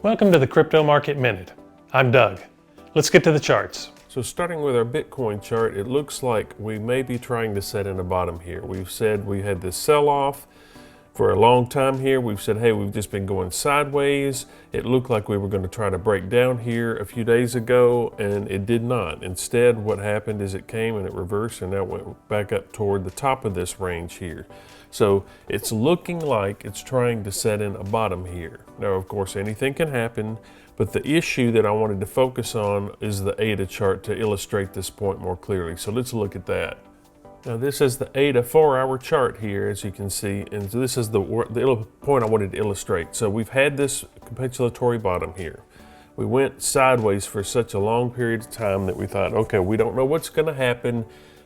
Welcome to the Crypto Market Minute. I'm Doug. Let's get to the charts. So starting with our Bitcoin chart, it looks like we may be trying to set in a bottom here. We've said we had this sell-off for a long time here. We've said, hey, we've just been going sideways. It looked like we were going to try to break down here a few days ago, and it did not. Instead, what happened is it came and it reversed and now went back up toward the top of this range here. So it's looking like it's trying to set in a bottom here. Now, of course, anything can happen, but the issue that I wanted to focus on is the ADA chart to illustrate this point more clearly. So let's look at that. Now this is the ADA 4-hour chart here, as you can see, and this is the point I wanted to illustrate. So we've had this capitulatory bottom here. We went sideways for such a long period of time that we thought, okay, we don't know what's going to happen,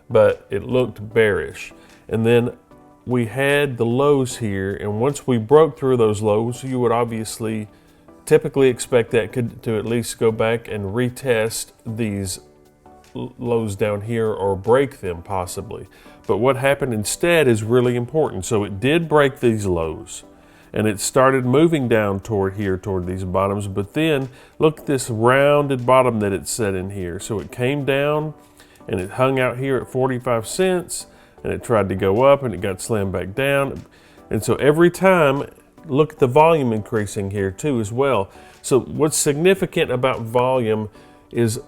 but it looked bearish. And then we had the lows here, and once we broke through those lows, you would obviously typically expect that to at least go back and retest these lows down here or break them possibly. But what happened instead is really important. So it did break these lows and it started moving down toward these bottoms, but then look at this rounded bottom that it set in here. So it came down and it hung out here at 45 cents and it tried to go up and it got slammed back down. And so every time, look at the volume increasing here too as well. So what's significant about volume is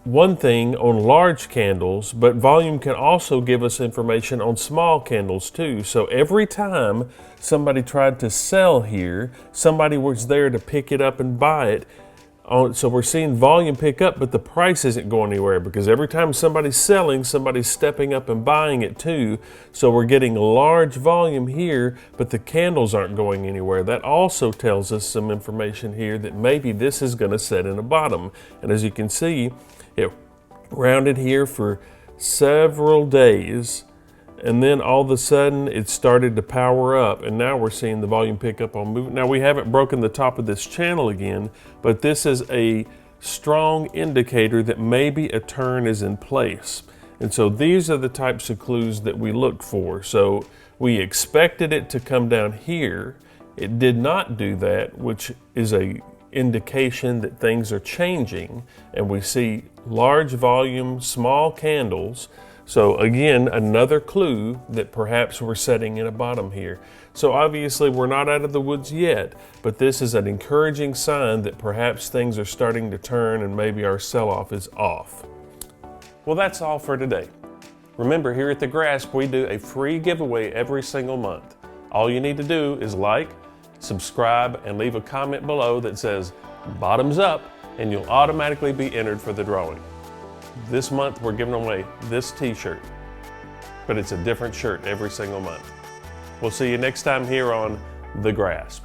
one thing on large candles, but volume can also give us information on small candles too. So every time somebody tried to sell here, somebody was there to pick it up and buy it. So we're seeing volume pick up, but the price isn't going anywhere because every time somebody's selling, somebody's stepping up and buying it too. So we're getting large volume here, but the candles aren't going anywhere. That also tells us some information here that maybe this is going to set in a bottom. And as you can see, it rounded here for several days, and then all of a sudden it started to power up, and now we're seeing the volume pick up on movement. Now we haven't broken the top of this channel again, but this is a strong indicator that maybe a turn is in place. And so these are the types of clues that we look for. So we expected it to come down here. It did not do that, which is a indication that things are changing, and we see large volume, small candles. So again, another clue that perhaps we're setting in a bottom here. So obviously we're not out of the woods yet, but this is an encouraging sign that perhaps things are starting to turn and maybe our sell-off is off. Well, that's all for today. Remember, here at The Grasp, we do a free giveaway every single month. All you need to do is like, subscribe, and leave a comment below that says bottoms up, and you'll automatically be entered for the drawing. This month we're giving away this t-shirt, but it's a different shirt every single month. We'll see you next time here on The Grasp.